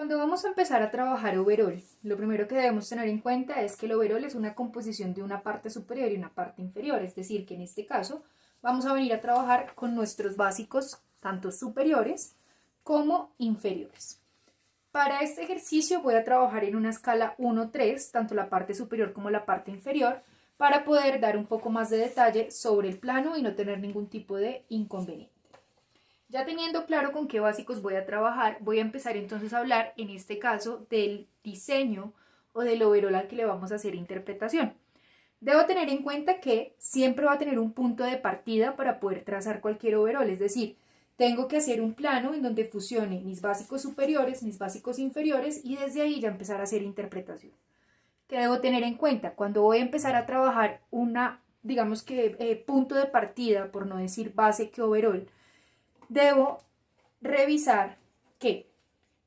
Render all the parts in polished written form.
Cuando vamos a empezar a trabajar overall, lo primero que debemos tener en cuenta es que el overall es una composición de una parte superior y una parte inferior, es decir, que en este caso vamos a venir a trabajar con nuestros básicos tanto superiores como inferiores. Para este ejercicio voy a trabajar en una escala 1-3, tanto la parte superior como la parte inferior, para poder dar un poco más de detalle sobre el plano y no tener ningún tipo de inconveniente. Ya teniendo claro con qué básicos voy a trabajar, voy a empezar entonces a hablar, en este caso, del diseño o del overall al que le vamos a hacer interpretación. Debo tener en cuenta que siempre va a tener un punto de partida para poder trazar cualquier overall, es decir, tengo que hacer un plano en donde fusione mis básicos superiores, mis básicos inferiores y desde ahí ya empezar a hacer interpretación. ¿Qué debo tener en cuenta? Cuando voy a empezar a trabajar digamos que punto de partida, por no decir base que overall, debo revisar que,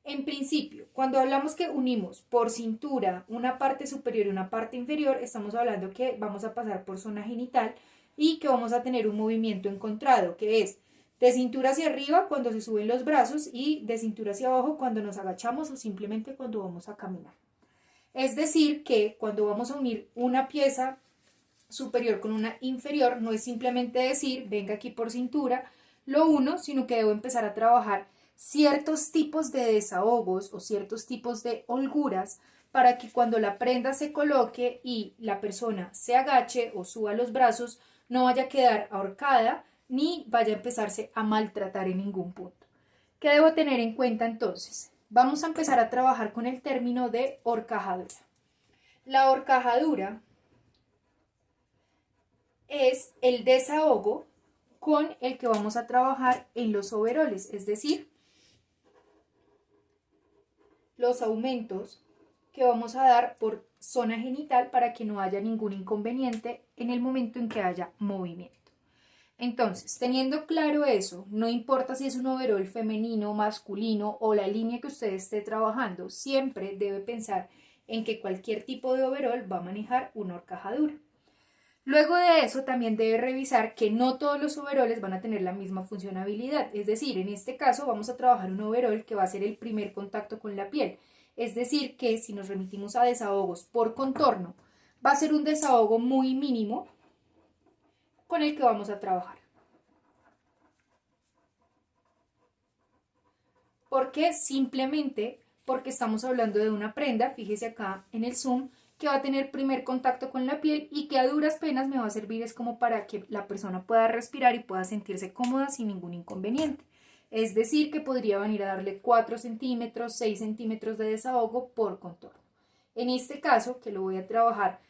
en principio, cuando hablamos que unimos por cintura una parte superior y una parte inferior, estamos hablando que vamos a pasar por zona genital y que vamos a tener un movimiento encontrado, que es de cintura hacia arriba cuando se suben los brazos y de cintura hacia abajo cuando nos agachamos o simplemente cuando vamos a caminar. Es decir, que cuando vamos a unir una pieza superior con una inferior, no es simplemente decir, venga aquí por cintura, lo uno, sino que debo empezar a trabajar ciertos tipos de desahogos o ciertos tipos de holguras para que cuando la prenda se coloque y la persona se agache o suba los brazos, no vaya a quedar ahorcada ni vaya a empezarse a maltratar en ningún punto. ¿Qué debo tener en cuenta entonces? Vamos a empezar a trabajar con el término de horcajadura. La horcajadura es el desahogo con el que vamos a trabajar en los overoles, es decir, los aumentos que vamos a dar por zona genital para que no haya ningún inconveniente en el momento en que haya movimiento. Entonces, teniendo claro eso, no importa si es un overol femenino, masculino o la línea que usted esté trabajando, siempre debe pensar en que cualquier tipo de overol va a manejar una horcajadura. Luego de eso también debe revisar que no todos los overoles van a tener la misma funcionabilidad, es decir, en este caso vamos a trabajar un overol que va a ser el primer contacto con la piel, es decir, que si nos remitimos a desahogos por contorno, va a ser un desahogo muy mínimo con el que vamos a trabajar. ¿Por qué? Simplemente porque estamos hablando de una prenda, fíjese acá en el zoom, que va a tener primer contacto con la piel y que a duras penas me va a servir es como para que la persona pueda respirar y pueda sentirse cómoda sin ningún inconveniente. Es decir, que podría venir a darle 4 centímetros, 6 centímetros de desahogo por contorno. En este caso, que lo voy a trabajar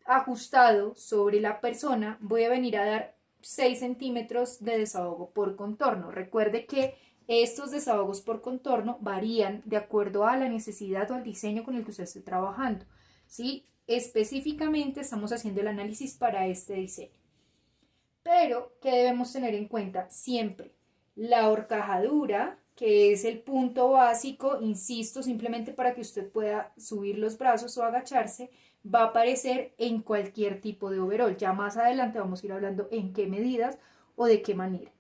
ajustado sobre la persona, voy a venir a dar 6 centímetros de desahogo por contorno. Recuerde que estos desahogos por contorno varían de acuerdo a la necesidad o al diseño con el que usted esté trabajando. ¿Sí? Específicamente estamos haciendo el análisis para este diseño. Pero, ¿qué debemos tener en cuenta? Siempre la horcajadura, que es el punto básico, insisto, simplemente para que usted pueda subir los brazos o agacharse, va a aparecer en cualquier tipo de overol. Ya más adelante vamos a ir hablando en qué medidas o de qué manera.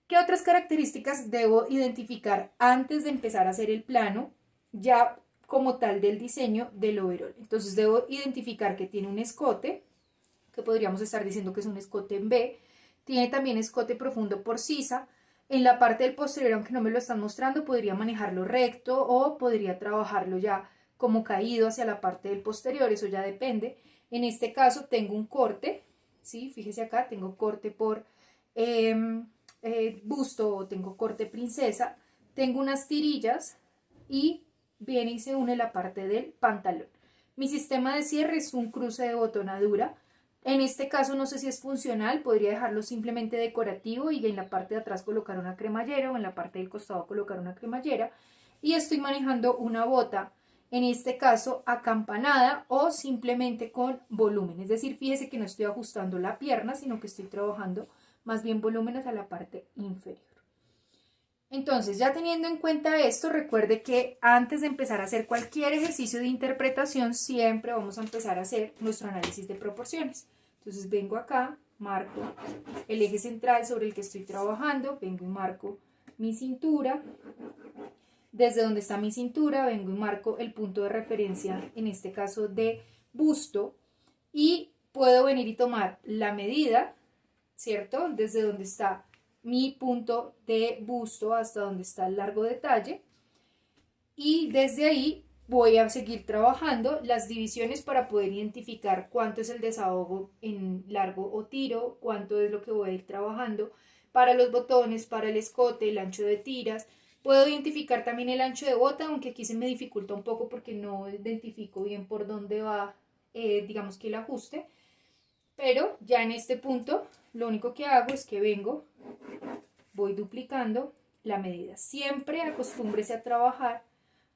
¿Qué otras características debo identificar antes de empezar a hacer el plano ya como tal del diseño del overol? Entonces debo identificar que tiene un escote, que podríamos estar diciendo que es un escote en B, tiene también escote profundo por sisa. En la parte del posterior, aunque no me lo están mostrando, podría manejarlo recto o podría trabajarlo ya como caído hacia la parte del posterior, eso ya depende. En este caso tengo un corte, ¿sí? Fíjese acá, tengo corte por busto o tengo corte princesa, tengo unas tirillas y viene y se une la parte del pantalón. Mi sistema de cierre es un cruce de botonadura. En este caso no sé si es funcional, podría dejarlo simplemente decorativo y en la parte de atrás colocar una cremallera o en la parte del costado colocar una cremallera. Y estoy manejando una bota, en este caso acampanada o simplemente con volumen. Es decir, fíjese que no estoy ajustando la pierna, sino que estoy trabajando más bien volúmenes a la parte inferior. Entonces, ya teniendo en cuenta esto, recuerde que antes de empezar a hacer cualquier ejercicio de interpretación, siempre vamos a empezar a hacer nuestro análisis de proporciones. Entonces, vengo acá, marco el eje central sobre el que estoy trabajando, vengo y marco mi cintura, Desde donde está mi cintura vengo y marco el punto de referencia, en este caso de busto, y puedo venir y tomar la medida, ¿cierto? Desde donde está mi punto de busto hasta donde está el largo de talle, y desde ahí voy a seguir trabajando las divisiones para poder identificar cuánto es el desahogo en largo o tiro, cuánto es lo que voy a ir trabajando para los botones, para el escote, el ancho de tiras. Puedo identificar también el ancho de bota, aunque aquí se me dificulta un poco porque no identifico bien por dónde va, digamos que el ajuste. Pero ya en este punto, lo único que hago es que vengo, voy duplicando la medida. Siempre acostúmbrese a trabajar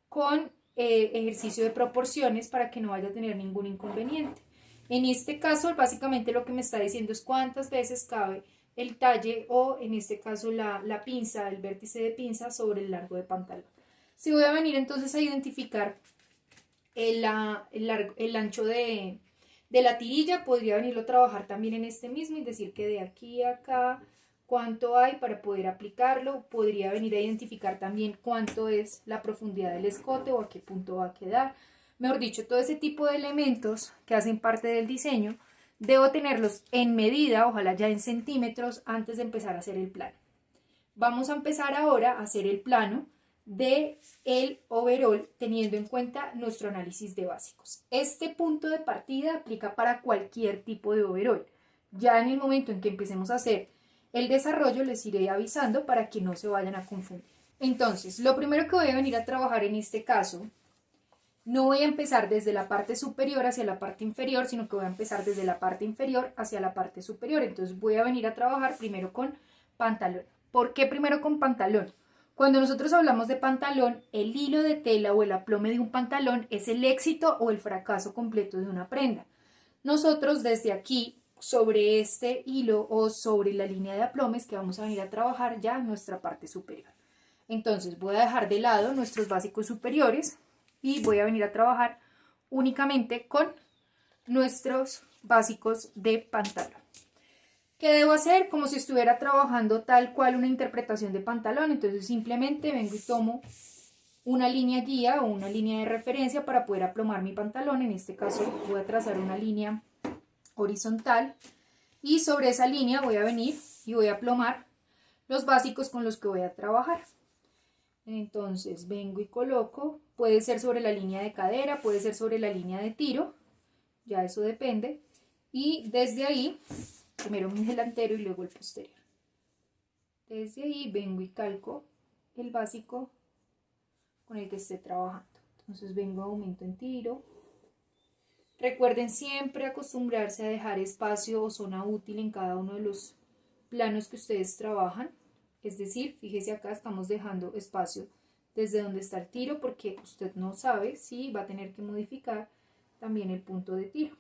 con ejercicio de proporciones para que no vaya a tener ningún inconveniente. En este caso, básicamente lo que me está diciendo es cuántas veces cabe el talle o en este caso la pinza, el vértice de pinza sobre el largo de pantalón. Si voy a venir entonces a identificar el ancho de la tirilla, podría venirlo a trabajar también en este mismo y decir que de aquí a acá cuánto hay para poder aplicarlo. Podría venir a identificar también cuánto es la profundidad del escote o a qué punto va a quedar. Mejor dicho, todo ese tipo de elementos que hacen parte del diseño, debo tenerlos en medida, ojalá ya en centímetros, antes de empezar a hacer el plano. Vamos a empezar ahora a hacer el plano de el overall teniendo en cuenta nuestro análisis de básicos. Este punto de partida aplica para cualquier tipo de overall. Ya en el momento en que empecemos a hacer el desarrollo les iré avisando para que no se vayan a confundir. Entonces, lo primero que voy a venir a trabajar en este caso, no voy a empezar desde la parte superior hacia la parte inferior, sino que voy a empezar desde la parte inferior hacia la parte superior. Entonces voy a venir a trabajar primero con pantalón. ¿Por qué primero con pantalón? Cuando nosotros hablamos de pantalón, el hilo de tela o el aplome de un pantalón es el éxito o el fracaso completo de una prenda. Nosotros desde aquí, sobre este hilo o sobre la línea de aplomes que vamos a venir a trabajar ya nuestra parte superior. Entonces voy a dejar de lado nuestros básicos superiores y voy a venir a trabajar únicamente con nuestros básicos de pantalón. ¿Qué debo hacer? Como si estuviera trabajando tal cual una interpretación de pantalón. Entonces simplemente vengo y tomo una línea guía o una línea de referencia para poder aplomar mi pantalón. En este caso voy a trazar una línea horizontal y sobre esa línea voy a venir y voy a aplomar los básicos con los que voy a trabajar. Entonces vengo y coloco, puede ser sobre la línea de cadera, puede ser sobre la línea de tiro, ya eso depende. Y desde ahí, primero mi delantero y luego el posterior. Desde ahí vengo y calco el básico con el que esté trabajando. Entonces vengo, aumento en tiro. Recuerden siempre acostumbrarse a dejar espacio o zona útil en cada uno de los planos que ustedes trabajan. Es decir, fíjese acá, estamos dejando espacio desde donde está el tiro porque usted no sabe si va a tener que modificar también el punto de tiro.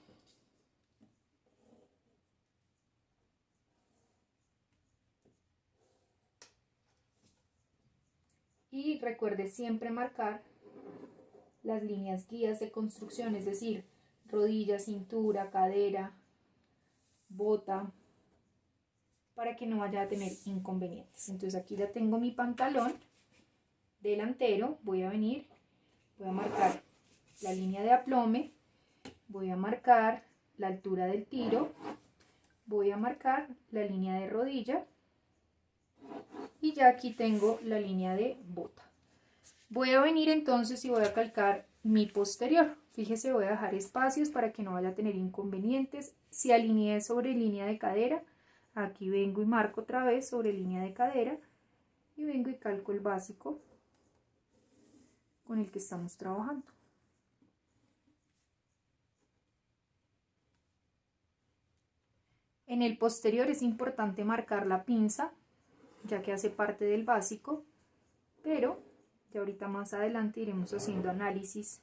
Y recuerde siempre marcar las líneas guías de construcción, es decir, rodilla, cintura, cadera, bota, para que no vaya a tener inconvenientes. Entonces aquí ya tengo mi pantalón delantero, voy a venir, voy a marcar la línea de aplome, voy a marcar la altura del tiro, voy a marcar la línea de rodilla y ya aquí tengo la línea de bota. Voy a venir entonces y voy a calcar mi posterior. Fíjese, voy a dejar espacios para que no vaya a tener inconvenientes. Si alineé sobre línea de cadera, aquí vengo y marco otra vez sobre línea de cadera y vengo y calco el básico con el que estamos trabajando. En el posterior es importante marcar la pinza, ya que hace parte del básico, pero ya ahorita más adelante iremos haciendo análisis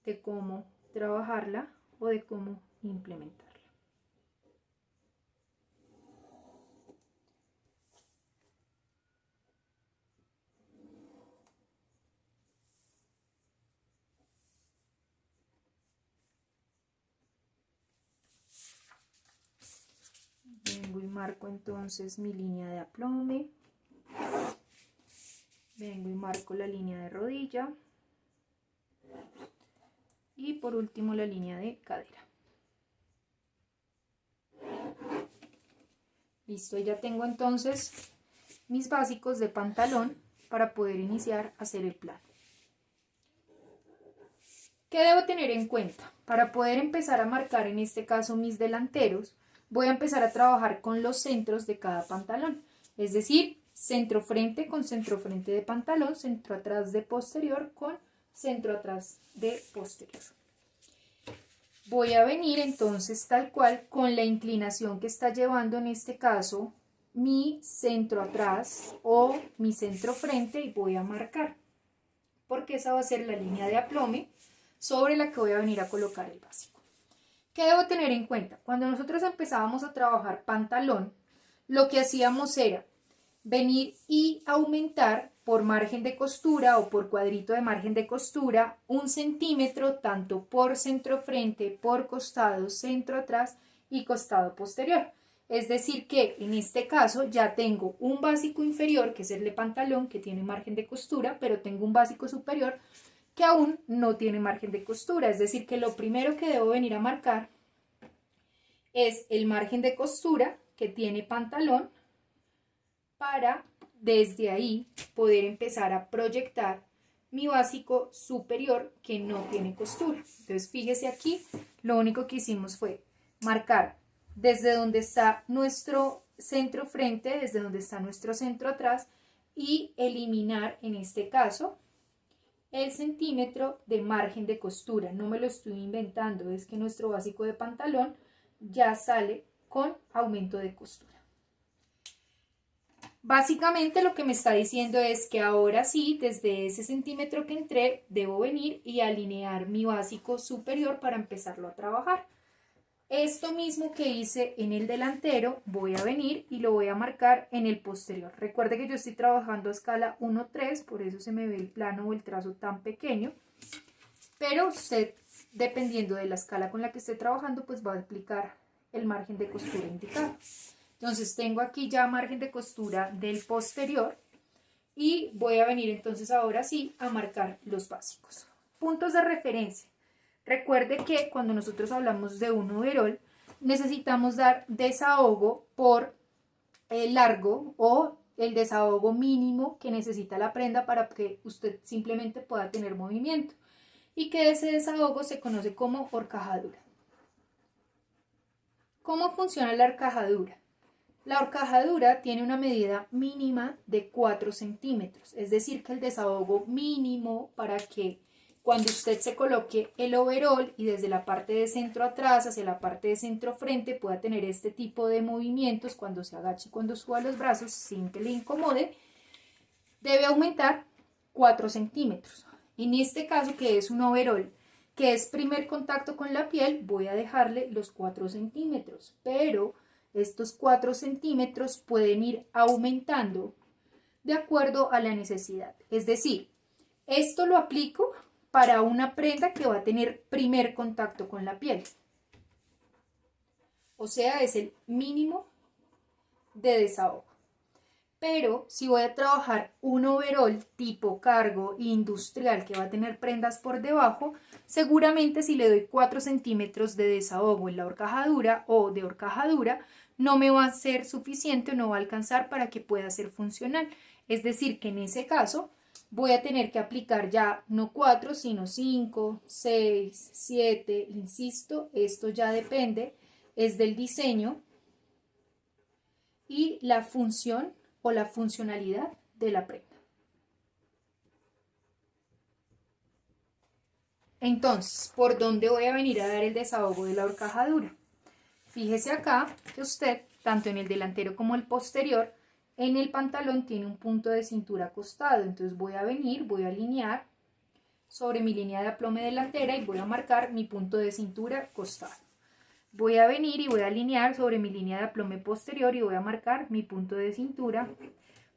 de cómo trabajarla o de cómo implementarla. Vengo y marco entonces mi línea de aplome. Vengo y marco la línea de rodilla. Y por último la línea de cadera. Listo, ya tengo entonces mis básicos de pantalón para poder iniciar a hacer el plano. ¿Qué debo tener en cuenta? Para poder empezar a marcar en este caso mis delanteros, voy a empezar a trabajar con los centros de cada pantalón. Es decir, centro frente con centro frente de pantalón, centro atrás de posterior con centro atrás de posterior. Voy a venir entonces tal cual con la inclinación que está llevando en este caso mi centro atrás o mi centro frente y voy a marcar, porque esa va a ser la línea de aplome sobre la que voy a venir a colocar el básico. ¿Qué debo tener en cuenta? Cuando nosotros empezábamos a trabajar pantalón, lo que hacíamos era venir y aumentar por margen de costura o por cuadrito de margen de costura 1 centímetro tanto por centro frente, por costado, centro atrás y costado posterior. Es decir que en este caso ya tengo un básico inferior que es el de pantalón que tiene margen de costura, pero tengo un básico superior que aún no tiene margen de costura. Es decir que lo primero que debo venir a marcar es el margen de costura que tiene pantalón para desde ahí poder empezar a proyectar mi básico superior que no tiene costura. Entonces fíjese aquí, lo único que hicimos fue marcar desde donde está nuestro centro frente, desde donde está nuestro centro atrás y eliminar en este caso el centímetro de margen de costura. No me lo estoy inventando, es que nuestro básico de pantalón ya sale con aumento de costura. Básicamente lo que me está diciendo es que ahora sí, desde ese centímetro que entré, debo venir y alinear mi básico superior para empezarlo a trabajar. Esto mismo que hice en el delantero, voy a venir y lo voy a marcar en el posterior. Recuerde que yo estoy trabajando a escala 1:3, por eso se me ve el plano o el trazo tan pequeño. Pero usted, dependiendo de la escala con la que esté trabajando, pues va a aplicar el margen de costura indicado. Entonces tengo aquí ya margen de costura del posterior y voy a venir entonces ahora sí a marcar los básicos. Puntos de referencia. Recuerde que cuando nosotros hablamos de un overol necesitamos dar desahogo por el largo o el desahogo mínimo que necesita la prenda para que usted simplemente pueda tener movimiento y que ese desahogo se conoce como horcajadura. ¿Cómo funciona la horcajadura? La horcajadura tiene una medida mínima de 4 centímetros, es decir que el desahogo mínimo para que cuando usted se coloque el overol y desde la parte de centro atrás hacia la parte de centro frente pueda tener este tipo de movimientos cuando se agache y cuando suba los brazos sin que le incomode, debe aumentar 4 centímetros. En este caso que es un overol que es primer contacto con la piel, voy a dejarle los 4 centímetros, pero estos 4 centímetros pueden ir aumentando de acuerdo a la necesidad. Es decir, esto lo aplico para una prenda que va a tener primer contacto con la piel. O sea, es el mínimo de desahogo. Pero si voy a trabajar un overol tipo cargo industrial que va a tener prendas por debajo, seguramente si le doy 4 centímetros de desahogo en la horcajadura o de horcajadura, no me va a ser suficiente o no va a alcanzar para que pueda ser funcional. Es decir, que en ese caso voy a tener que aplicar ya no 4, sino 5, 6, 7, insisto, esto ya depende, es del diseño y la función o la funcionalidad de la prenda. Entonces, ¿por dónde voy a venir a dar el desahogo de la horcajadura? Fíjese acá que usted, tanto en el delantero como el posterior, en el pantalón tiene un punto de cintura acostado. Entonces voy a venir, voy a alinear sobre mi línea de aplome delantera y voy a marcar mi punto de cintura costado. Voy a venir y voy a alinear sobre mi línea de aplome posterior y voy a marcar mi punto de cintura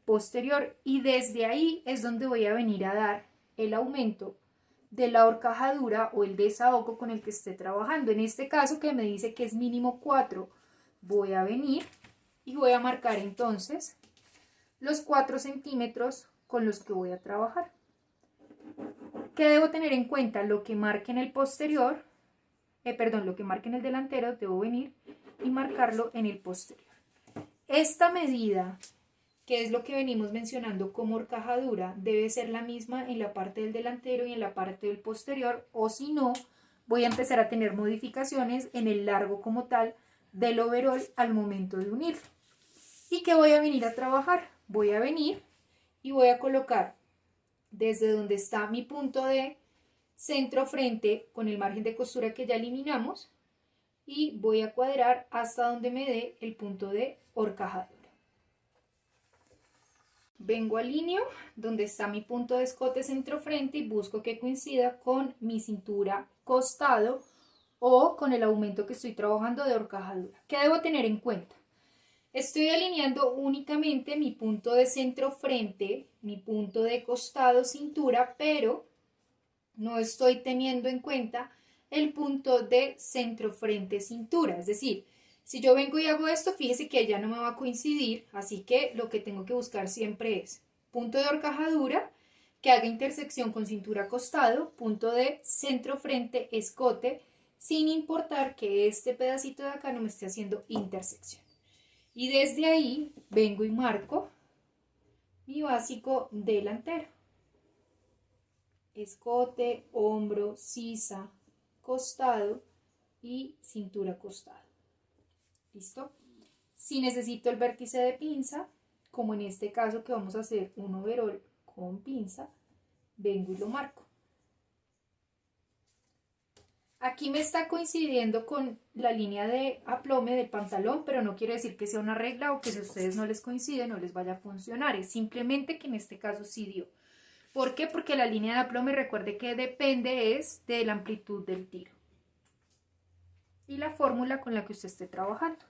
posterior. Y desde ahí es donde voy a venir a dar el aumento de la horcajadura o el desahogo con el que esté trabajando. En este caso que me dice que es mínimo 4, voy a venir y voy a marcar entonces los 4 centímetros con los que voy a trabajar. ¿Qué debo tener en cuenta? Lo que marque en el posterior, lo que marque en el delantero, debo venir y marcarlo en el posterior. Esta medida, que es lo que venimos mencionando como horcajadura, debe ser la misma en la parte del delantero y en la parte del posterior, o si no, voy a empezar a tener modificaciones en el largo como tal del overol al momento de unirlo. ¿Y qué voy a venir a trabajar? Voy a venir y voy a colocar desde donde está mi punto de centro frente con el margen de costura que ya eliminamos y voy a cuadrar hasta donde me dé el punto de horcajadura. Vengo al alineo donde está mi punto de escote centro frente y busco que coincida con mi cintura costado o con el aumento que estoy trabajando de horcajadura. ¿Qué debo tener en cuenta? Estoy alineando únicamente mi punto de centro frente, mi punto de costado cintura, pero no estoy teniendo en cuenta el punto de centro frente cintura. Es decir, si yo vengo y hago esto, fíjese que ya no me va a coincidir, así que lo que tengo que buscar siempre es punto de horcajadura que haga intersección con cintura costado, punto de centro frente escote, sin importar que este pedacito de acá no me esté haciendo intersección. Y desde ahí vengo y marco mi básico delantero. Escote, hombro, sisa, costado y cintura costado. ¿Listo? Si necesito el vértice de pinza, como en este caso que vamos a hacer un overol con pinza, vengo y lo marco. Aquí me está coincidiendo con la línea de aplome del pantalón, pero no quiere decir que sea una regla o que si a ustedes no les coincide no les vaya a funcionar. Es simplemente que en este caso sí dio. ¿Por qué? Porque la línea de aplome, recuerde que depende es de la amplitud del tiro y la fórmula con la que usted esté trabajando.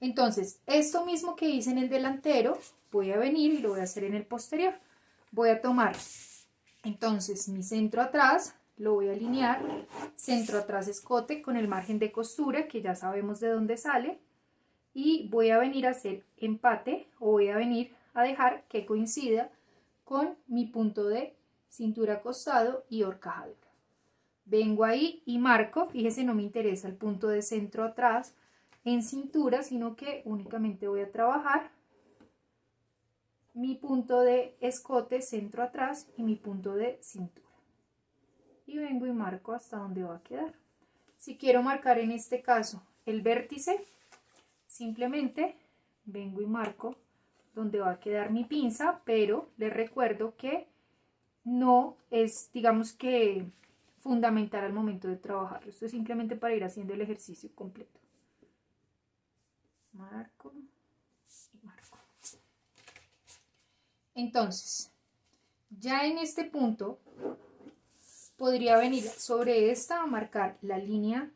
Entonces, esto mismo que hice en el delantero, voy a venir y lo voy a hacer en el posterior. Voy a tomar entonces mi centro atrás, lo voy a alinear, centro atrás escote con el margen de costura que ya sabemos de dónde sale, y voy a venir a hacer empate o voy a venir a dejar que coincida con mi punto de cintura costado y horcajadura. Vengo ahí y marco, fíjese, no me interesa el punto de centro atrás en cintura, sino que únicamente voy a trabajar mi punto de escote centro atrás y mi punto de cintura. Y vengo y marco hasta donde va a quedar. Si quiero marcar en este caso el vértice, simplemente vengo y marco donde va a quedar mi pinza, pero les recuerdo que no es, digamos que, fundamental al momento de trabajarlo. Esto es simplemente para ir haciendo el ejercicio completo. Marco y marco. Entonces, ya en este punto podría venir sobre esta a marcar la línea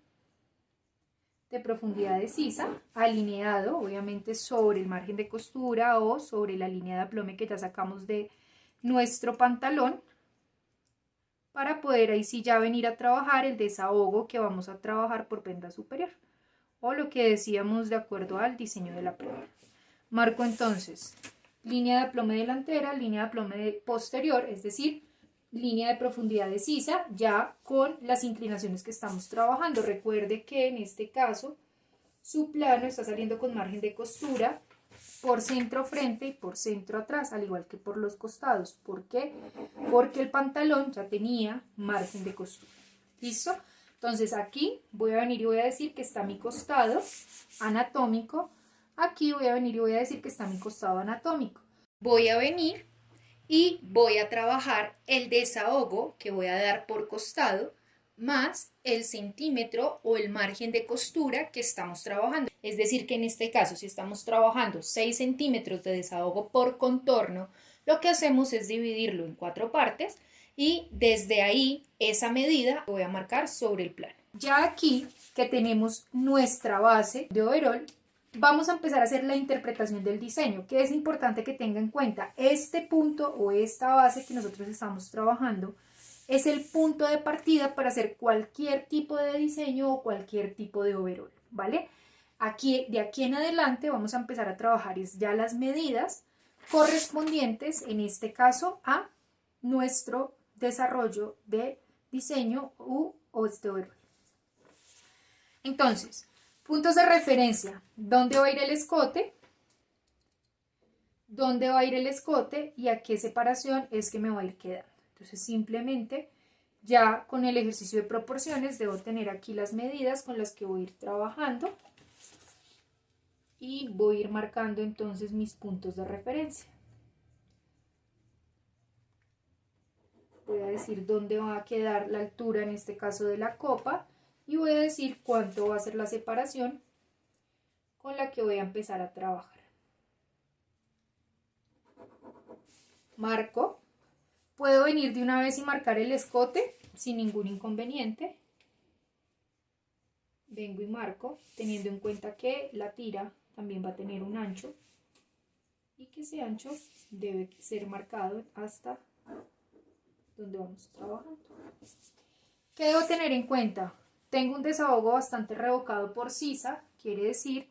de profundidad de sisa, alineado obviamente sobre el margen de costura o sobre la línea de aplome que ya sacamos de nuestro pantalón, para poder ahí sí ya venir a trabajar el desahogo que vamos a trabajar por prenda superior, o lo que decíamos de acuerdo al diseño de la prenda. Marco entonces línea de aplome delantera, línea de aplome posterior, es decir, línea de profundidad de sisa, ya con las inclinaciones que estamos trabajando. Recuerde que en este caso su plano está saliendo con margen de costura por centro frente y por centro atrás, al igual que por los costados. ¿Por qué? Porque el pantalón ya tenía margen de costura. ¿Listo? Entonces aquí voy a venir y voy a decir que está mi costado anatómico. Aquí voy a venir y voy a decir que está mi costado anatómico. Voy a venir y voy a trabajar el desahogo que voy a dar por costado más el centímetro o el margen de costura que estamos trabajando. Es decir, que en este caso, si estamos trabajando 6 centímetros de desahogo por contorno, lo que hacemos es dividirlo en 4 partes y desde ahí esa medida voy a marcar sobre el plano. Ya aquí que tenemos nuestra base de overol, vamos a empezar a hacer la interpretación del diseño, que es importante que tenga en cuenta este punto o esta base que nosotros estamos trabajando es el punto de partida para hacer cualquier tipo de diseño o cualquier tipo de overol, ¿vale? Aquí, de aquí en adelante vamos a empezar a trabajar ya las medidas correspondientes, en este caso, a nuestro desarrollo de diseño u overol. Entonces, puntos de referencia: ¿dónde va a ir el escote? ¿Dónde va a ir el escote y a qué separación es que me va a ir quedando? Entonces, simplemente ya con el ejercicio de proporciones debo tener aquí las medidas con las que voy a ir trabajando y voy a ir marcando entonces mis puntos de referencia. Voy a decir dónde va a quedar la altura, en este caso de la copa, y voy a decir cuánto va a ser la separación con la que voy a empezar a trabajar. Marco. Puedo venir de una vez y marcar el escote sin ningún inconveniente. Vengo y marco, teniendo en cuenta que la tira también va a tener un ancho y que ese ancho debe ser marcado hasta donde vamos trabajando. ¿Qué debo tener en cuenta? Tengo un desahogo bastante revocado por sisa, quiere decir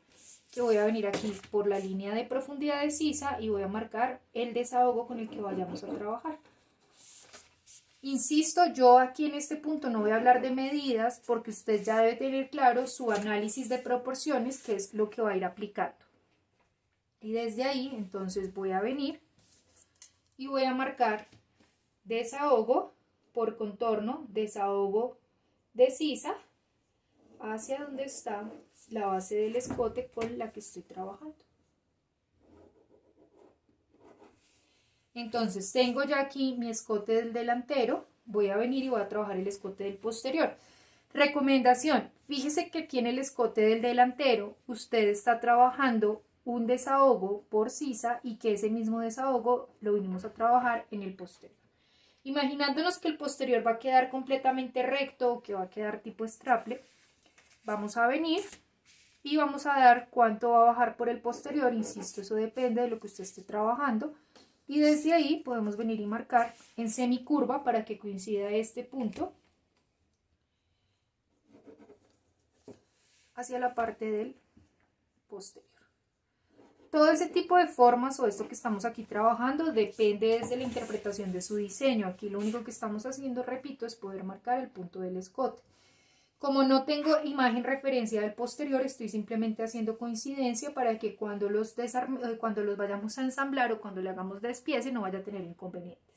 que voy a venir aquí por la línea de profundidad de sisa y voy a marcar el desahogo con el que vayamos a trabajar. Insisto, yo aquí en este punto no voy a hablar de medidas porque usted ya debe tener claro su análisis de proporciones, que es lo que va a ir aplicando. Y desde ahí, entonces voy a venir y voy a marcar desahogo por contorno, desahogo de sisa, hacia donde está la base del escote con la que estoy trabajando. Entonces tengo ya aquí mi escote del delantero, voy a venir y voy a trabajar el escote del posterior. Recomendación: fíjese que aquí en el escote del delantero usted está trabajando un desahogo por sisa y que ese mismo desahogo lo vinimos a trabajar en el posterior. Imaginándonos que el posterior va a quedar completamente recto o que va a quedar tipo straple, vamos a venir y vamos a dar cuánto va a bajar por el posterior. Insisto, eso depende de lo que usted esté trabajando. Y desde ahí podemos venir y marcar en semicurva para que coincida este punto hacia la parte del posterior. Todo ese tipo de formas o esto que estamos aquí trabajando depende desde la interpretación de su diseño. Aquí lo único que estamos haciendo, repito, es poder marcar el punto del escote. Como no tengo imagen referencia del posterior, estoy simplemente haciendo coincidencia para que cuando los vayamos a ensamblar o cuando le hagamos despiece no vaya a tener inconvenientes.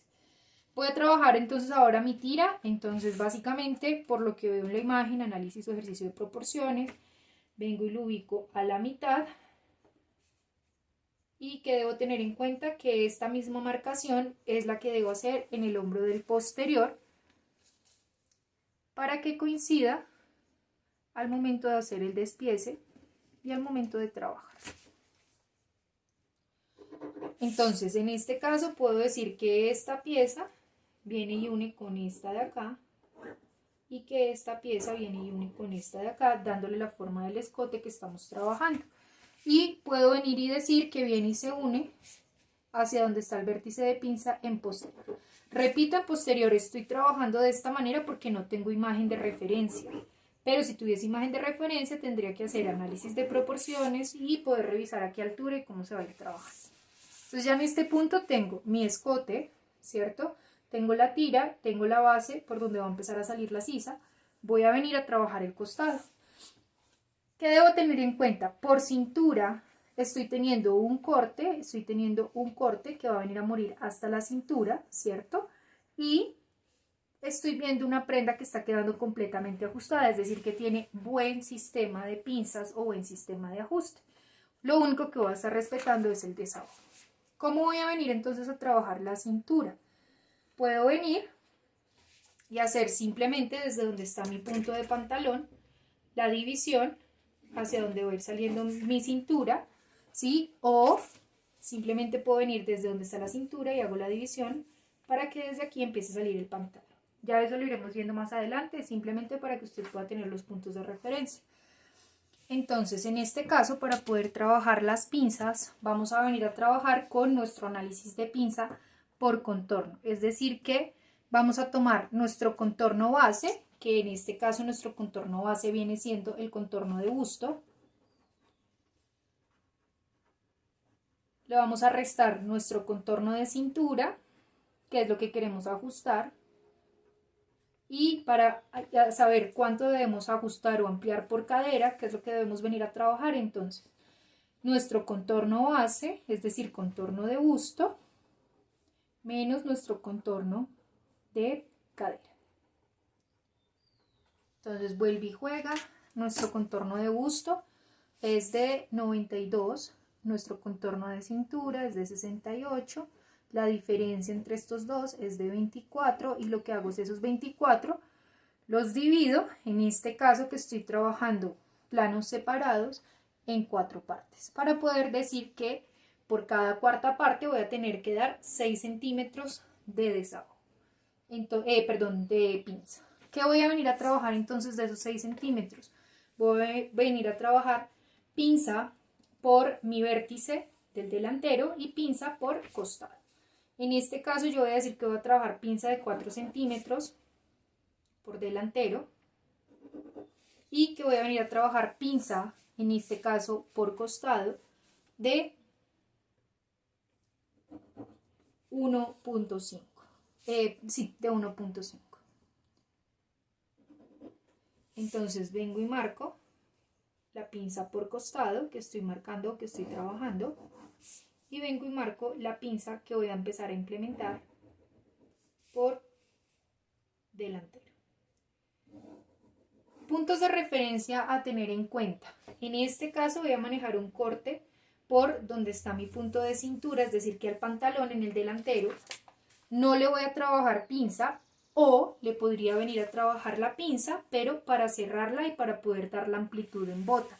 Voy a trabajar entonces ahora mi tira. Entonces básicamente, por lo que veo en la imagen, análisis o ejercicio de proporciones, vengo y lo ubico a la mitad. Y que debo tener en cuenta que esta misma marcación es la que debo hacer en el hombro del posterior para que coincida al momento de hacer el despiece y al momento de trabajar. Entonces, en este caso puedo decir que esta pieza viene y une con esta de acá y que esta pieza viene y une con esta de acá, dándole la forma del escote que estamos trabajando. Y puedo venir y decir que viene y se une hacia donde está el vértice de pinza en posterior. Repito, en posterior estoy trabajando de esta manera porque no tengo imagen de referencia. Pero si tuviese imagen de referencia tendría que hacer análisis de proporciones y poder revisar a qué altura y cómo se va a ir trabajando. Entonces ya en este punto tengo mi escote, ¿cierto? Tengo la tira, tengo la base por donde va a empezar a salir la sisa. Voy a venir a trabajar el costado. ¿Qué debo tener en cuenta? Por cintura estoy teniendo un corte que va a venir a morir hasta la cintura, ¿cierto? Y estoy viendo una prenda que está quedando completamente ajustada, es decir, que tiene buen sistema de pinzas o buen sistema de ajuste. Lo único que voy a estar respetando es el desahogo. ¿Cómo voy a venir entonces a trabajar la cintura? Puedo venir y hacer simplemente desde donde está mi punto de pantalón la división hacia donde va a ir saliendo mi cintura, ¿sí? O simplemente puedo venir desde donde está la cintura y hago la división para que desde aquí empiece a salir el pantalón. Ya eso lo iremos viendo más adelante, simplemente para que usted pueda tener los puntos de referencia. Entonces, en este caso, para poder trabajar las pinzas, vamos a venir a trabajar con nuestro análisis de pinza por contorno. Es decir que vamos a tomar nuestro contorno base, que en este caso nuestro contorno base viene siendo el contorno de busto. le vamos a restar nuestro contorno de cintura, que es lo que queremos ajustar. Y para saber cuánto debemos ajustar o ampliar por cadera, que es lo que debemos venir a trabajar, entonces, nuestro contorno base, es decir, contorno de busto, menos nuestro contorno de cadera. Entonces vuelve y juega. Nuestro contorno de busto es de 92, nuestro contorno de cintura es de 68, la diferencia entre estos dos es de 24 y lo que hago es esos 24 los divido, en este caso que estoy trabajando planos separados, en 4 partes, para poder decir que por cada cuarta parte voy a tener que dar 6 centímetros de desahogo, de pinza. ¿Qué voy a venir a trabajar entonces de esos 6 centímetros? Voy a venir a trabajar pinza por mi vértice del delantero y pinza por costado. En este caso yo voy a decir que voy a trabajar pinza de 4 centímetros por delantero y que voy a venir a trabajar pinza, en este caso por costado, de 1.5. Sí, de 1.5. Entonces vengo y marco la pinza por costado que estoy marcando, que estoy trabajando, y vengo y marco la pinza que voy a empezar a implementar por delantero. Puntos de referencia a tener en cuenta. En este caso voy a manejar un corte por donde está mi punto de cintura, es decir que al pantalón en el delantero no le voy a trabajar pinza, o le podría venir a trabajar la pinza, pero para cerrarla y para poder dar la amplitud en bota.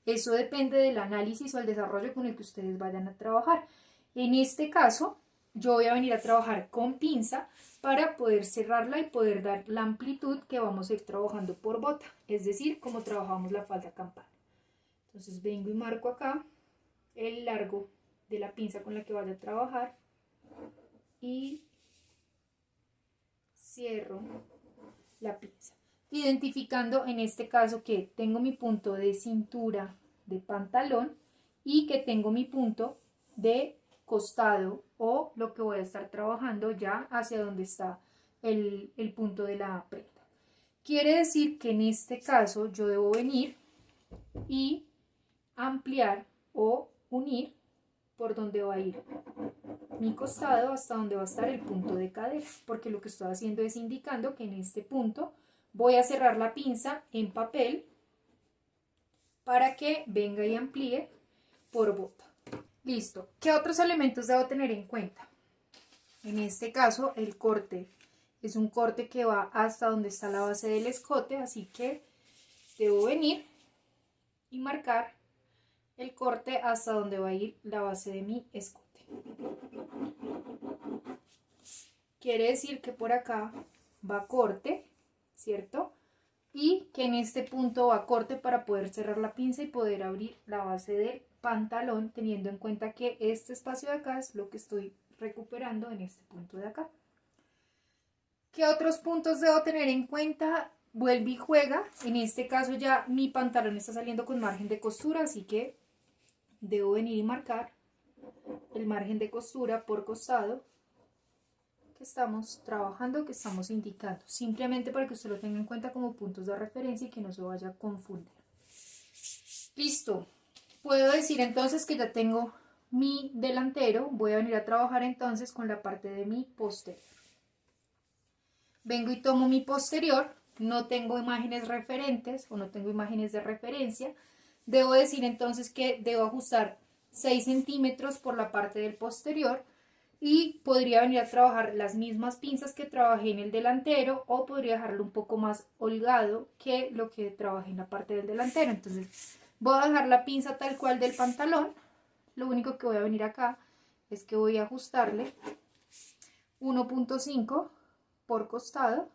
Eso depende del análisis o el desarrollo con el que ustedes vayan a trabajar. En este caso, yo voy a venir a trabajar con pinza para poder cerrarla y poder dar la amplitud que vamos a ir trabajando por bota, es decir, como trabajamos la falda campana. Entonces vengo y marco acá el largo de la pinza con la que vaya a trabajar y cierro la pinza, identificando en este caso que tengo mi punto de cintura de pantalón y que tengo mi punto de costado, o lo que voy a estar trabajando ya hacia donde está el punto de la prenda. Quiere decir que en este caso yo debo venir y ampliar o unir por donde va a ir mi costado hasta donde va a estar el punto de cadera, porque lo que estoy haciendo es indicando que en este punto voy a cerrar la pinza en papel para que venga y amplíe por bota. Listo. ¿Qué otros elementos debo tener en cuenta? En este caso el corte es un corte que va hasta donde está la base del escote, así que debo venir y marcar el corte hasta donde va a ir la base de mi escote. Quiere decir que por acá va corte, ¿cierto? Y que en este punto va corte para poder cerrar la pinza y poder abrir la base del pantalón, teniendo en cuenta que este espacio de acá es lo que estoy recuperando en este punto de acá. ¿Qué otros puntos debo tener en cuenta? Vuelve y juega. En este caso ya mi pantalón está saliendo con margen de costura, así que debo venir y marcar el margen de costura por costado que estamos trabajando, que estamos indicando, simplemente para que usted lo tenga en cuenta como puntos de referencia y que no se vaya a confundir. Listo, puedo decir entonces que ya tengo mi delantero. Voy a venir a trabajar entonces con la parte de mi posterior. Vengo y tomo mi posterior, no tengo imágenes referentes o no tengo imágenes de referencia. Debo decir entonces que debo ajustar 6 centímetros por la parte del posterior, y podría venir a trabajar las mismas pinzas que trabajé en el delantero, o podría dejarlo un poco más holgado que lo que trabajé en la parte del delantero. Entonces voy a dejar la pinza tal cual del pantalón. Lo único que voy a venir acá es que voy a ajustarle 1.5 por costado,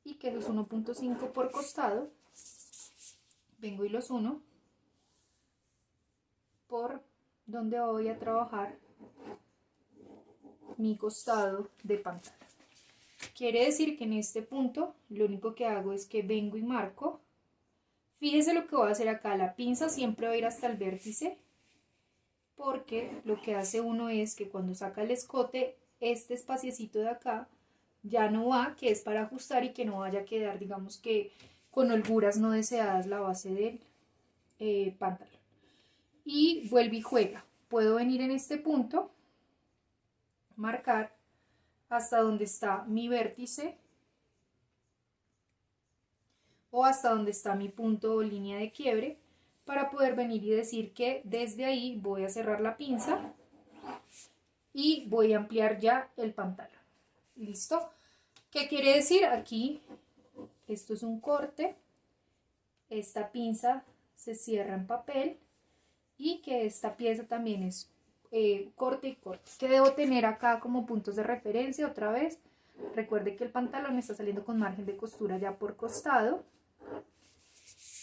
y que esos 1.5 por costado vengo y los uno por donde voy a trabajar mi costado de pantalón. Quiere decir que en este punto lo único que hago es que vengo y marco Fíjese lo que voy a hacer acá, la pinza siempre va a ir hasta el vértice, porque lo que hace uno es que cuando saca el escote, este espaciecito de acá ya no va, que es para ajustar y que no vaya a quedar, digamos que con holguras no deseadas la base del pantalón. Y vuelve y juega. Puedo venir en este punto, marcar hasta donde está mi vértice o hasta donde está mi punto o línea de quiebre, para poder venir y decir que desde ahí voy a cerrar la pinza y voy a ampliar ya el pantalón. ¿Listo? ¿Qué quiere decir? Aquí esto es un corte, esta pinza se cierra en papel y que esta pieza también es corte y corte. ¿Qué debo tener acá como puntos de referencia? Otra vez, recuerde que el pantalón está saliendo con margen de costura ya por costado,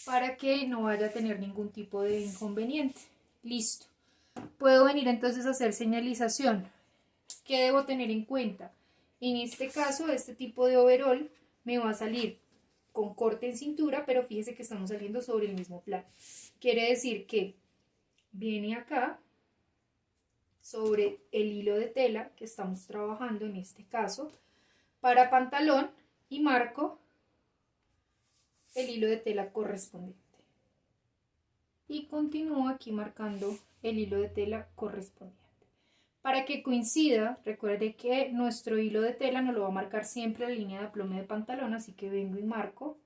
para que no vaya a tener ningún tipo de inconveniente. Listo. Puedo venir entonces a hacer señalización. ¿Qué debo tener en cuenta? En este caso, este tipo de overol me va a salir con corte en cintura, pero fíjese que estamos saliendo sobre el mismo plano. Quiere decir que viene acá sobre el hilo de tela que estamos trabajando en este caso para pantalón y marco el hilo de tela correspondiente y continúo aquí marcando el hilo de tela correspondiente para que coincida. Recuerde que nuestro hilo de tela nos lo va a marcar siempre la línea de aplome de pantalón, así que vengo y marco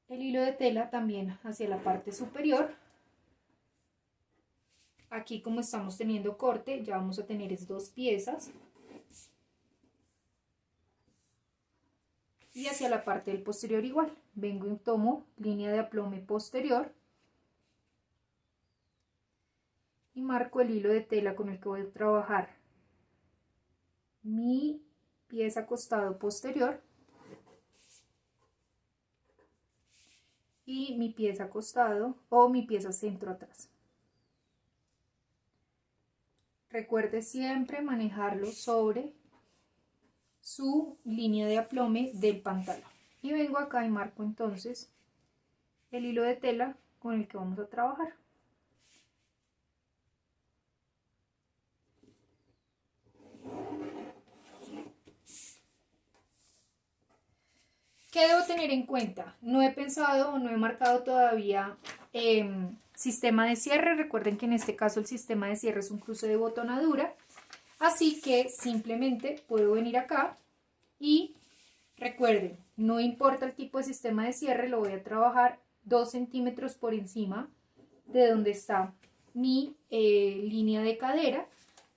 el hilo de tela también hacia la parte superior. Aquí, como estamos teniendo corte, ya vamos a tener dos piezas. Y hacia la parte del posterior igual. Vengo y tomo línea de aplome posterior. Y marco el hilo de tela con el que voy a trabajar mi pieza costado posterior. Y mi pieza costado o mi pieza centro atrás. Recuerde siempre manejarlo sobre su línea de aplome del pantalón. Y vengo acá y marco entonces el hilo de tela con el que vamos a trabajar. ¿Qué debo tener en cuenta? No he pensado o no he marcado todavía sistema de cierre. Recuerden que en este caso el sistema de cierre es un cruce de botonadura. Así que simplemente puedo venir acá y recuerden, no importa el tipo de sistema de cierre, lo voy a trabajar 2 centímetros por encima de donde está mi línea de cadera.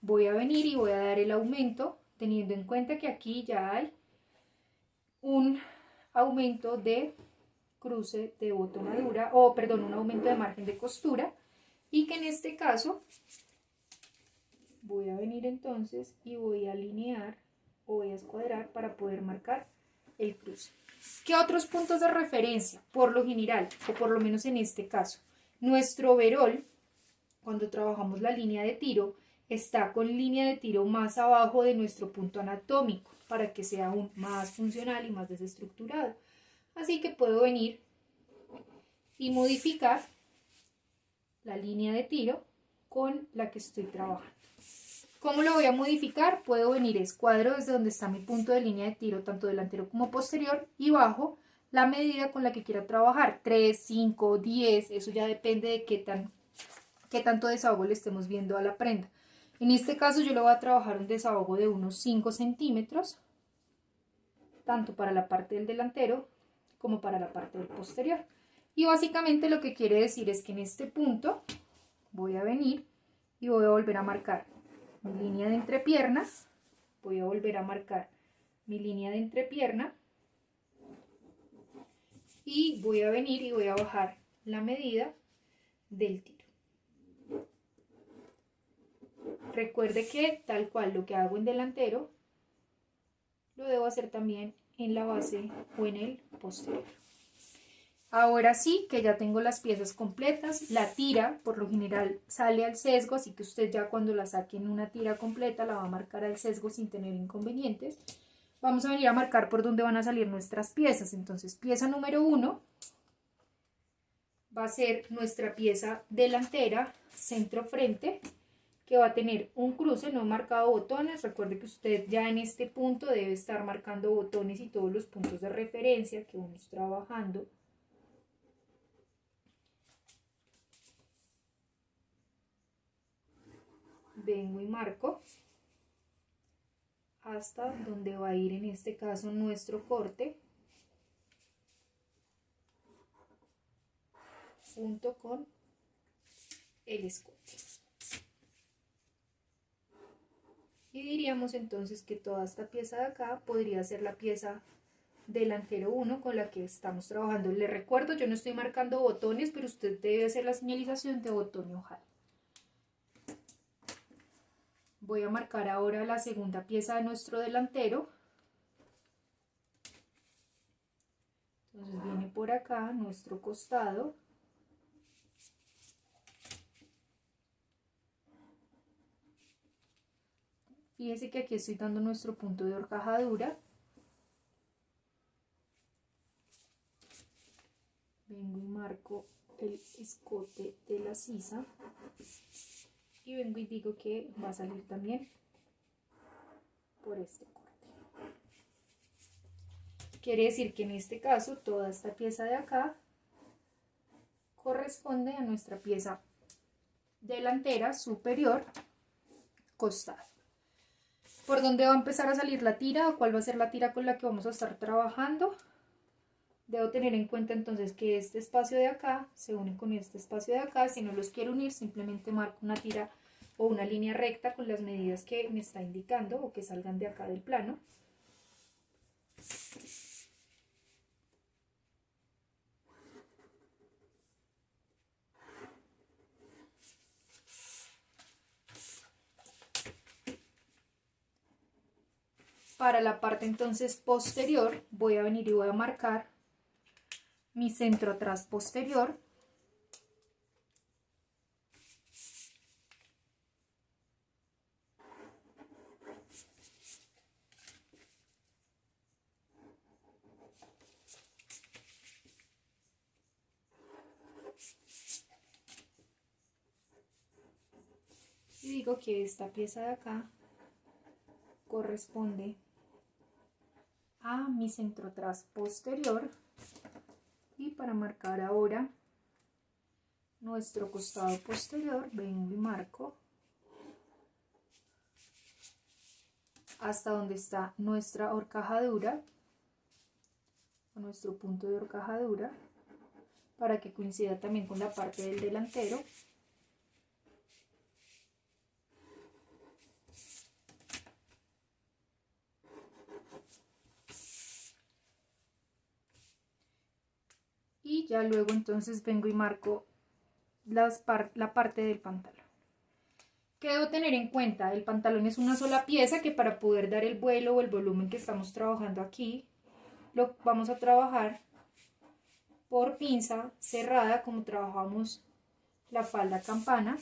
Voy a venir y voy a dar el aumento, teniendo en cuenta que aquí ya hay un aumento de cruce de botonadura, o perdón, un aumento de margen de costura, y que en este caso voy a venir entonces y voy a alinear o voy a escuadrar para poder marcar el cruce. ¿Qué otros puntos de referencia? Por lo general, o por lo menos en este caso, nuestro overol, cuando trabajamos la línea de tiro, está con línea de tiro más abajo de nuestro punto anatómico para que sea aún más funcional y más desestructurado. Así que puedo venir y modificar la línea de tiro con la que estoy trabajando. ¿Cómo lo voy a modificar? Puedo venir, escuadro desde donde está mi punto de línea de tiro, tanto delantero como posterior, y bajo la medida con la que quiera trabajar, 3, 5, 10, eso ya depende de qué tanto desahogo le estemos viendo a la prenda. En este caso yo le voy a trabajar un desahogo de unos 5 centímetros, tanto para la parte del delantero como para la parte del posterior. Y básicamente lo que quiere decir es que en este punto voy a venir y voy a volver a marcar mi línea de entrepierna, voy a volver a marcar mi línea de entrepierna y voy a venir y voy a bajar la medida del tiro. Recuerde que tal cual lo que hago en delantero lo debo hacer también en la base o en el posterior. Ahora sí que ya tengo las piezas completas, la tira por lo general sale al sesgo, así que usted ya cuando la saque en una tira completa la va a marcar al sesgo sin tener inconvenientes. Vamos a venir a marcar por dónde van a salir nuestras piezas. Entonces, pieza número 1, va a ser nuestra pieza delantera, centro frente, que va a tener un cruce. No he marcado botones. Recuerde que usted ya en este punto debe estar marcando botones y todos los puntos de referencia que vamos trabajando. Vengo y marco hasta donde va a ir en este caso nuestro corte, junto con el escote. Y diríamos entonces que toda esta pieza de acá podría ser la pieza delantero 1 con la que estamos trabajando. Le recuerdo, yo no estoy marcando botones, pero usted debe hacer la señalización de botón y ojal. Voy a marcar ahora la segunda pieza de nuestro delantero. Entonces viene por acá nuestro costado. Fíjese que aquí estoy dando nuestro punto de horcajadura. Vengo y marco el escote de la sisa. Y vengo y digo que va a salir también por este corte. Quiere decir que en este caso toda esta pieza de acá corresponde a nuestra pieza delantera superior costado. ¿Por dónde va a empezar a salir la tira o cuál va a ser la tira con la que vamos a estar trabajando? Debo tener en cuenta entonces que este espacio de acá se une con este espacio de acá. Si no los quiero unir, simplemente marco una tira o una línea recta con las medidas que me está indicando o que salgan de acá del plano. Para la parte entonces posterior voy a venir y voy a marcar mi centro atrás posterior. Y digo que esta pieza de acá corresponde a mi centro atrás posterior. Y para marcar ahora nuestro costado posterior, vengo y marco hasta donde está nuestra horcajadura, o nuestro punto de horcajadura, para que coincida también con la parte del delantero. Y ya luego entonces vengo y marco la parte del pantalón. ¿Qué debo tener en cuenta? El pantalón es una sola pieza que para poder dar el vuelo o el volumen que estamos trabajando aquí, lo vamos a trabajar por pinza cerrada como trabajamos la falda campana.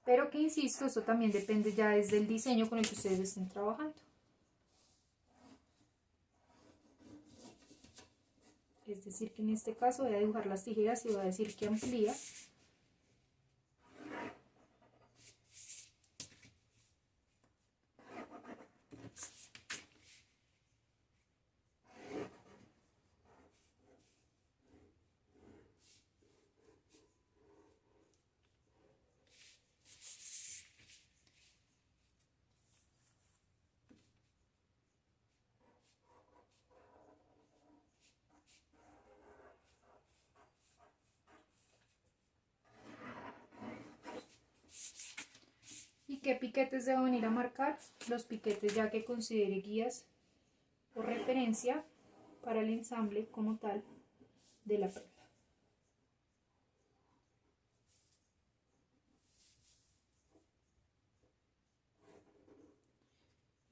Pero que insisto, esto también depende ya desde el diseño con el que ustedes estén trabajando. Es decir que en este caso voy a dibujar las tijeras y voy a decir que amplía. ¿Y qué piquetes debo venir a marcar? Los piquetes ya que considere guías o referencia para el ensamble como tal de la prenda.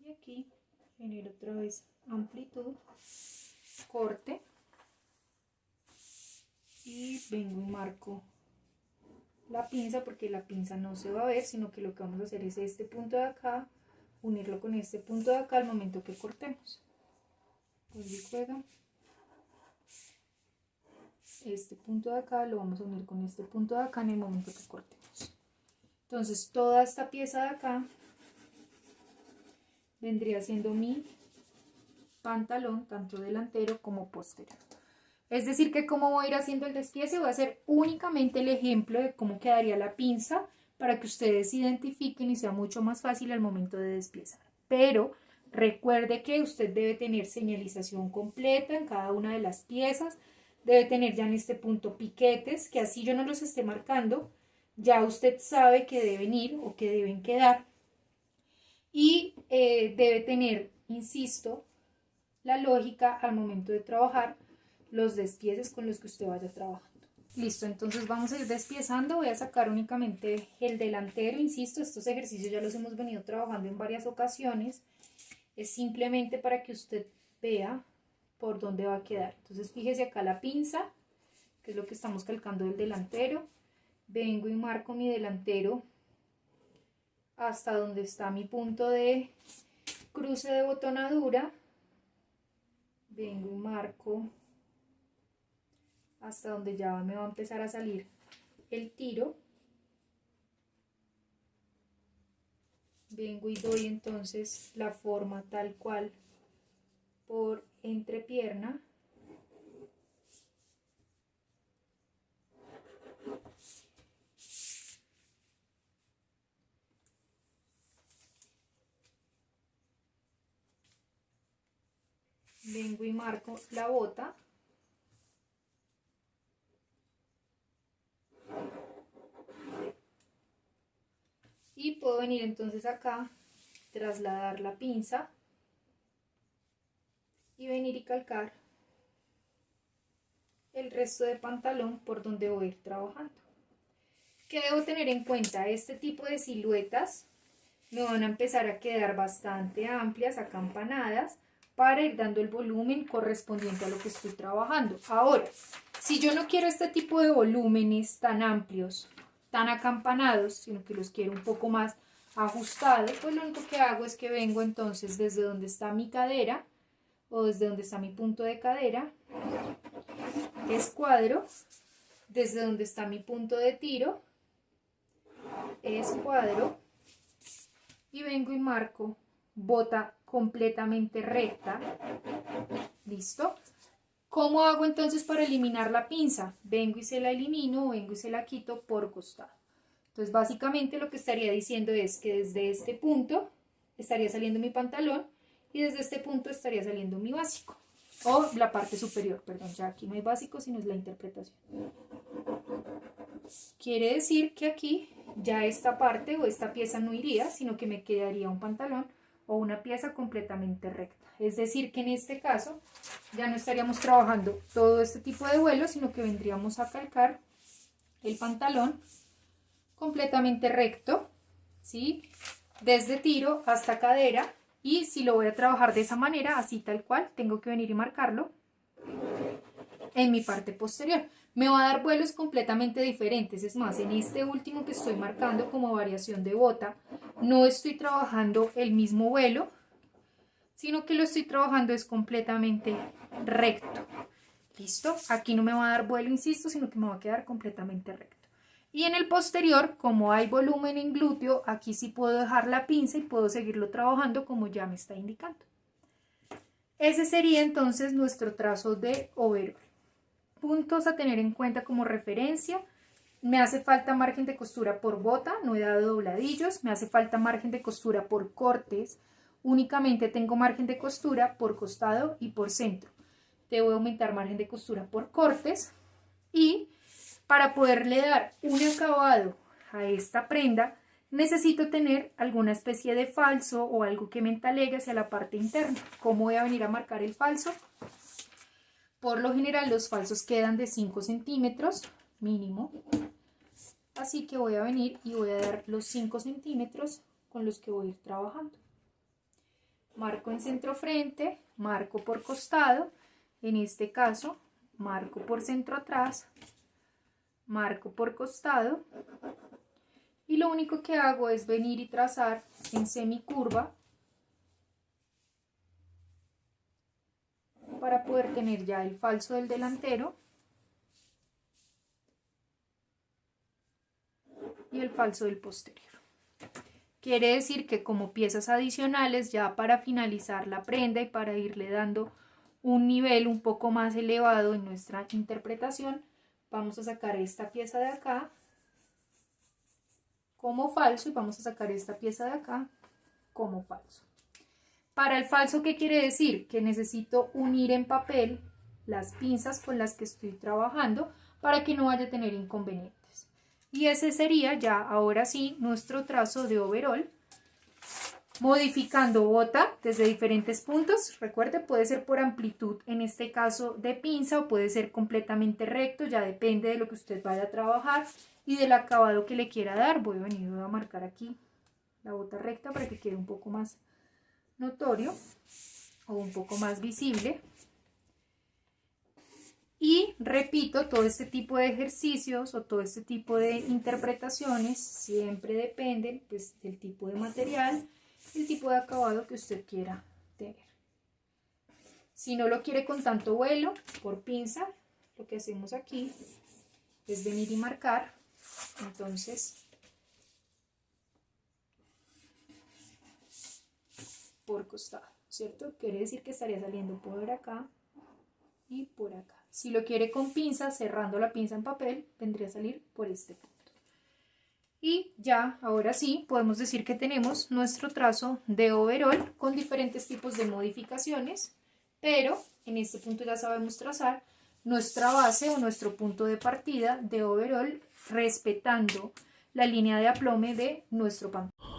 Y aquí genero otra vez amplitud, corte y vengo y marco la pinza, porque la pinza no se va a ver, sino que lo que vamos a hacer es este punto de acá, unirlo con este punto de acá al momento que cortemos. Vuelvo y juego. este punto de acá lo vamos a unir con este punto de acá en el momento que cortemos. Entonces toda esta pieza de acá vendría siendo mi pantalón, tanto delantero como posterior. Es decir que como voy a ir haciendo el despiece, voy a hacer únicamente el ejemplo de cómo quedaría la pinza para que ustedes identifiquen y sea mucho más fácil al momento de despiezar. Pero recuerde que usted debe tener señalización completa en cada una de las piezas, debe tener ya en este punto piquetes, que así yo no los esté marcando, ya usted sabe que deben ir o que deben quedar. Y debe tener, insisto, la lógica al momento de trabajar los despieces con los que usted vaya trabajando. Listo, entonces vamos a ir despiezando. Voy a sacar únicamente el delantero. Insisto, estos ejercicios ya los hemos venido trabajando en varias ocasiones. Es simplemente para que usted vea por dónde va a quedar. Entonces fíjese acá la pinza, que es lo que estamos calcando del delantero. Vengo y marco mi delantero hasta donde está mi punto de cruce de botonadura. Vengo y marco hasta donde ya me va a empezar a salir el tiro. Vengo y doy entonces la forma tal cual por entrepierna. Vengo y marco la bota. Y puedo venir entonces acá, trasladar la pinza y venir y calcar el resto de pantalón por donde voy a ir trabajando. ¿Qué debo tener en cuenta? Este tipo de siluetas me van a empezar a quedar bastante amplias, acampanadas, para ir dando el volumen correspondiente a lo que estoy trabajando. Ahora, si yo no quiero este tipo de volúmenes tan amplios, tan acampanados, sino que los quiero un poco más ajustados, pues lo único que hago es que vengo entonces desde donde está mi cadera o desde donde está mi punto de cadera, escuadro, desde donde está mi punto de tiro, escuadro, y vengo y marco bota completamente recta. ¿Listo? ¿Cómo hago entonces para eliminar la pinza? Vengo y se la elimino, vengo y se la quito por costado. Entonces básicamente lo que estaría diciendo es que desde este punto estaría saliendo mi pantalón y desde este punto estaría saliendo mi básico. O la parte superior, perdón, ya aquí no hay básico, sino es la interpretación. Quiere decir que aquí ya esta parte o esta pieza no iría, sino que me quedaría un pantalón o una pieza completamente recta. Es decir, que en este caso ya no estaríamos trabajando todo este tipo de vuelo, sino que vendríamos a calcar el pantalón completamente recto, ¿sí? Desde tiro hasta cadera. Y si lo voy a trabajar de esa manera, así tal cual, tengo que venir y marcarlo en mi parte posterior. Me va a dar vuelos completamente diferentes. Es más, en este último que estoy marcando como variación de bota, no estoy trabajando el mismo vuelo, sino que lo estoy trabajando es completamente recto. ¿Listo? Aquí no me va a dar vuelo, insisto, sino que me va a quedar completamente recto. Y en el posterior, como hay volumen en glúteo, aquí sí puedo dejar la pinza y puedo seguirlo trabajando como ya me está indicando. Ese sería entonces nuestro trazo de overall. Puntos a tener en cuenta como referencia: me hace falta margen de costura por bota, no he dado dobladillos. Me hace falta margen de costura por cortes, únicamente tengo margen de costura por costado y por centro. Debo aumentar margen de costura por cortes, y para poderle dar un acabado a esta prenda necesito tener alguna especie de falso o algo que me entalegue hacia la parte interna. ¿Cómo voy a venir a marcar el falso? Por lo general los falsos quedan de 5 centímetros mínimo, así que voy a venir y voy a dar los 5 centímetros con los que voy a ir trabajando. Marco en centro frente, marco por costado, en este caso marco por centro atrás, marco por costado, y lo único que hago es venir y trazar en semicurva para poder tener ya el falso del delantero y el falso del posterior. Quiere decir que como piezas adicionales, ya para finalizar la prenda y para irle dando un nivel un poco más elevado en nuestra interpretación, vamos a sacar esta pieza de acá como falso y vamos a sacar esta pieza de acá como falso. Para el falso, ¿qué quiere decir? Que necesito unir en papel las pinzas con las que estoy trabajando para que no vaya a tener inconvenientes. Y ese sería ya, ahora sí, nuestro trazo de overol, modificando bota desde diferentes puntos. Recuerde, puede ser por amplitud, en este caso de pinza, o puede ser completamente recto, ya depende de lo que usted vaya a trabajar y del acabado que le quiera dar. Voy a marcar aquí la bota recta para que quede un poco más notorio o un poco más visible. Y repito, todo este tipo de ejercicios o todo este tipo de interpretaciones siempre dependen pues, del tipo de material y el tipo de acabado que usted quiera tener. Si no lo quiere con tanto vuelo, por pinza, lo que hacemos aquí es venir y marcar. Entonces, por costado, ¿cierto? Quiere decir que estaría saliendo por acá y por acá. Si lo quiere con pinza, cerrando la pinza en papel, vendría a salir por este punto. Y ya, ahora sí, podemos decir que tenemos nuestro trazo de overol con diferentes tipos de modificaciones, pero en este punto ya sabemos trazar nuestra base o nuestro punto de partida de overol respetando la línea de aplome de nuestro pantalón.